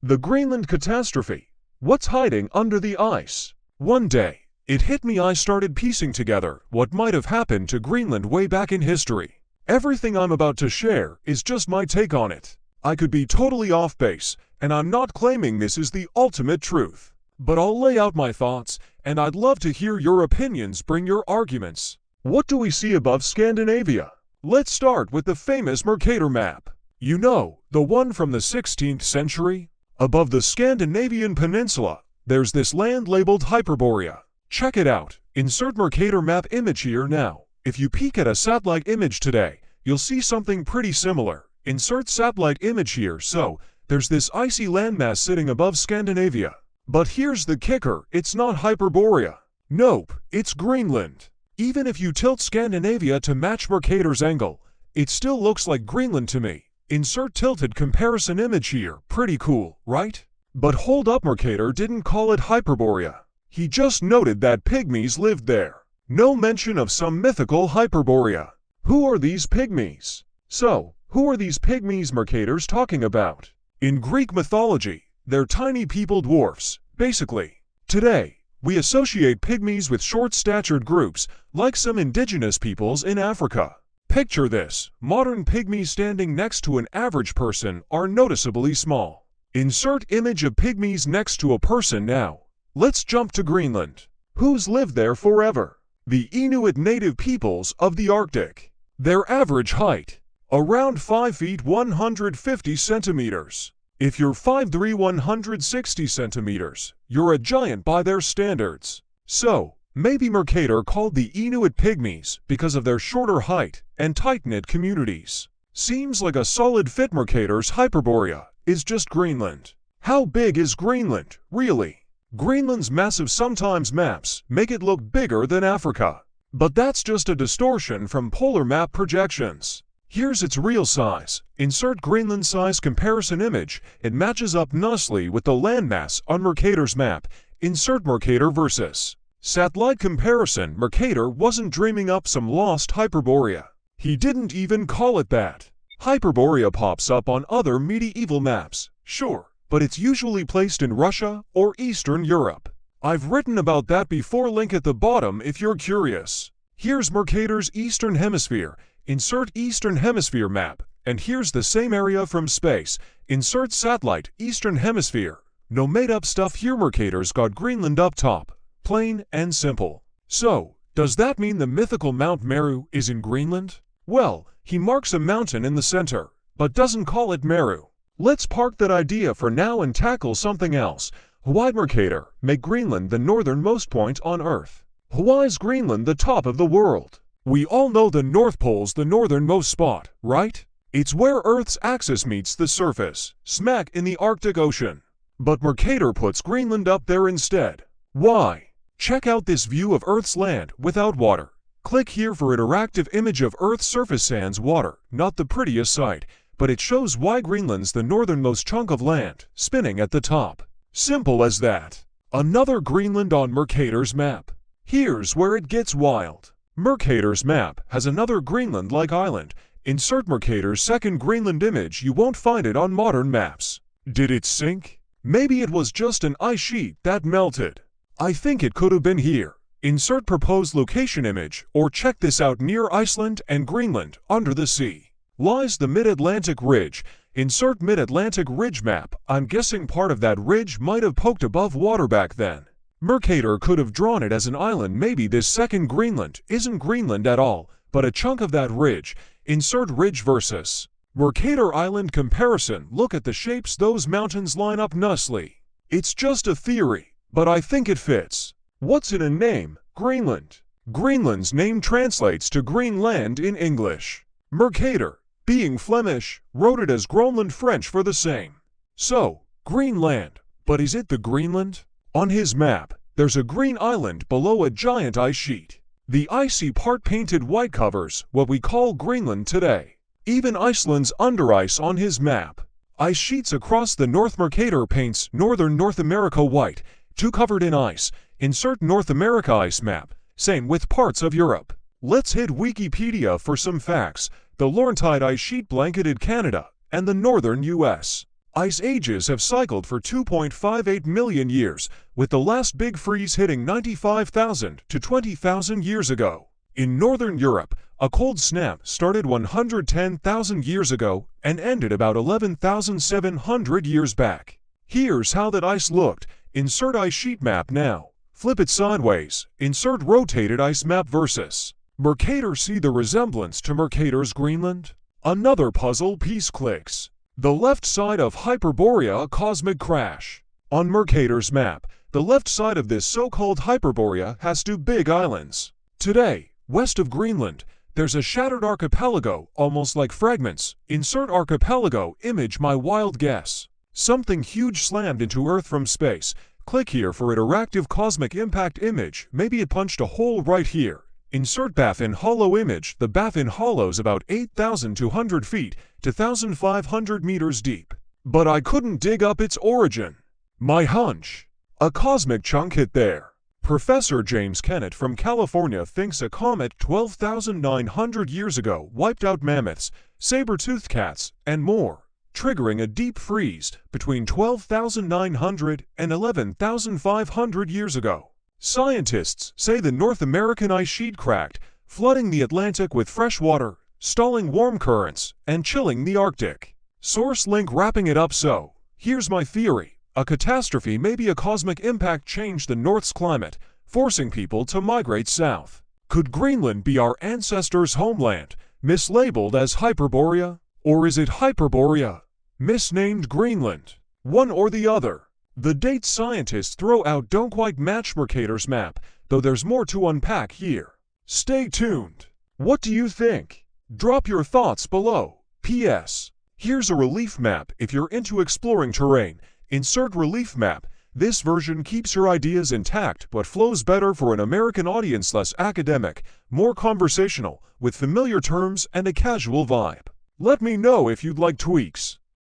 The Greenland catastrophe. What's hiding under the ice? One day, it hit me. I started piecing together what might have happened to Greenland way back in history. Everything I'm about to share is just my take on it. I could be totally off base, and I'm not claiming this is the ultimate truth. But I'll lay out my thoughts, and I'd love to hear your opinions. Bring your arguments. What do we see above Scandinavia? Let's start with the famous Mercator map. You know, the one from the 16th century? Above the Scandinavian peninsula, there's this land labeled Hyperborea. Check it out. Insert Mercator map image here now. If you peek at a satellite image today, you'll see something pretty similar. Insert satellite image here. So, there's this icy landmass sitting above Scandinavia. But here's the kicker, it's not Hyperborea. Nope, it's Greenland. Even if you tilt Scandinavia to match Mercator's angle, it still looks like Greenland to me. Insert tilted comparison image here. Pretty cool, right? But hold up, Mercator didn't call it Hyperborea. He just noted that pygmies lived there. No mention of some mythical Hyperborea. Who are these pygmies? So, who are these pygmies Mercator's talking about? In Greek mythology, they're tiny people, dwarfs, basically. Today, we associate pygmies with short-statured groups, like some indigenous peoples in Africa. Picture this, modern pygmies standing next to an average person are noticeably small. Insert image of pygmies next to a person now. Let's jump to Greenland. Who's lived there forever? The Inuit native peoples of the Arctic. Their average height, around 5 feet 150 centimeters. If you're 5'3" 160 centimeters, you're a giant by their standards. So, maybe Mercator called the Inuit pygmies because of their shorter height and tight-knit communities. Seems like a solid fit. Mercator's Hyperborea is just Greenland. How big is Greenland, really? Greenland's massive. Sometimes maps make it look bigger than Africa. But that's just a distortion from polar map projections. Here's its real size. Insert Greenland size comparison image. It matches up nicely with the landmass on Mercator's map. Insert Mercator versus satellite comparison. Mercator wasn't dreaming up some lost Hyperborea. He didn't even call it that. Hyperborea pops up on other medieval maps, sure, but it's usually placed in Russia or Eastern Europe. I've written about that before. Link at the bottom if you're curious. Here's Mercator's Eastern Hemisphere. Insert Eastern Hemisphere map, and here's the same area from space. Insert satellite, Eastern Hemisphere. No made-up stuff here. Mercator's got Greenland up top. Plain and simple. So, does that mean the mythical Mount Meru is in Greenland? Well, he marks a mountain in the center, but doesn't call it Meru. Let's park that idea for now and tackle something else. Why Mercator make Greenland the northernmost point on Earth? Why's Greenland the top of the world? We all know the North Pole's the northernmost spot, right? It's where Earth's axis meets the surface, smack in the Arctic Ocean. But Mercator puts Greenland up there instead. Why? Check out this view of Earth's land without water. Click here for interactive image of Earth's surface. Sans water, not the prettiest sight, but it shows why Greenland's the northernmost chunk of land, spinning at the top. Simple as that. Another Greenland on Mercator's map. Here's where it gets wild. Mercator's map has another Greenland-like island. Insert Mercator's second Greenland image. You won't find it on modern maps. Did it sink? Maybe it was just an ice sheet that melted. I think it could have been here. Insert proposed location image, or check this out. Near Iceland and Greenland, under the sea, lies the Mid-Atlantic Ridge. Insert Mid-Atlantic Ridge map. I'm guessing part of that ridge might have poked above water back then. Mercator could have drawn it as an island. Maybe this second Greenland isn't Greenland at all, but a chunk of that ridge. Insert ridge versus Mercator island comparison. Look at the shapes. Those mountains line up nicely. It's just a theory, but I think it fits. What's in a name? Greenland. Greenland's name translates to Greenland in English. Mercator, being Flemish, wrote it as Groenland, French for the same. So, Greenland. But is it the Greenland? On his map, there's a green island below a giant ice sheet. The icy part painted white covers what we call Greenland today. Even Iceland's under ice on his map. Ice sheets across the North. Mercator paints northern North America white, too covered in ice. Insert North America ice map. Same with parts of Europe. Let's hit Wikipedia for some facts. The Laurentide ice sheet blanketed Canada and the northern US. Ice ages have cycled for 2.58 million years, with the last big freeze hitting 95,000 to 20,000 years ago. In Northern Europe, a cold snap started 110,000 years ago and ended about 11,700 years back. Here's how that ice looked. Insert ice sheet map now. Flip it sideways. Insert rotated ice map versus Mercator. See the resemblance to Mercator's Greenland? Another puzzle piece clicks. The left side of Hyperborea, a cosmic crash. On Mercator's map, the left side of this so-called Hyperborea has two big islands. Today, west of Greenland, there's a shattered archipelago, almost like fragments. Insert archipelago image. My wild guess. Something huge slammed into Earth from space. Click here for interactive cosmic impact image. Maybe it punched a hole right here. Insert Baffin Hollow image. The Baffin Hollow's about 8,200 feet to 1,500 meters deep. But I couldn't dig up its origin. My hunch. A cosmic chunk hit there. Professor James Kennett from California thinks a comet 12,900 years ago wiped out mammoths, saber-toothed cats, and more, triggering a deep freeze between 12,900 and 11,500 years ago. Scientists say the North American ice sheet cracked, flooding the Atlantic with fresh water, stalling warm currents, and chilling the Arctic. Source link wrapping it up. So, here's my theory. A catastrophe, maybe a cosmic impact, changed the North's climate, forcing people to migrate south. Could Greenland be our ancestors' homeland, mislabeled as Hyperborea? Or is it Hyperborea, misnamed Greenland? One or the other. The dates scientists throw out don't quite match Mercator's map, though there's more to unpack here. Stay tuned. What do you think? Drop your thoughts below. P.S. Here's a relief map if you're into exploring terrain. Insert relief map. This version keeps your ideas intact but flows better for an American audience, less academic, more conversational, with familiar terms and a casual vibe. Let me know if you'd like tweaks.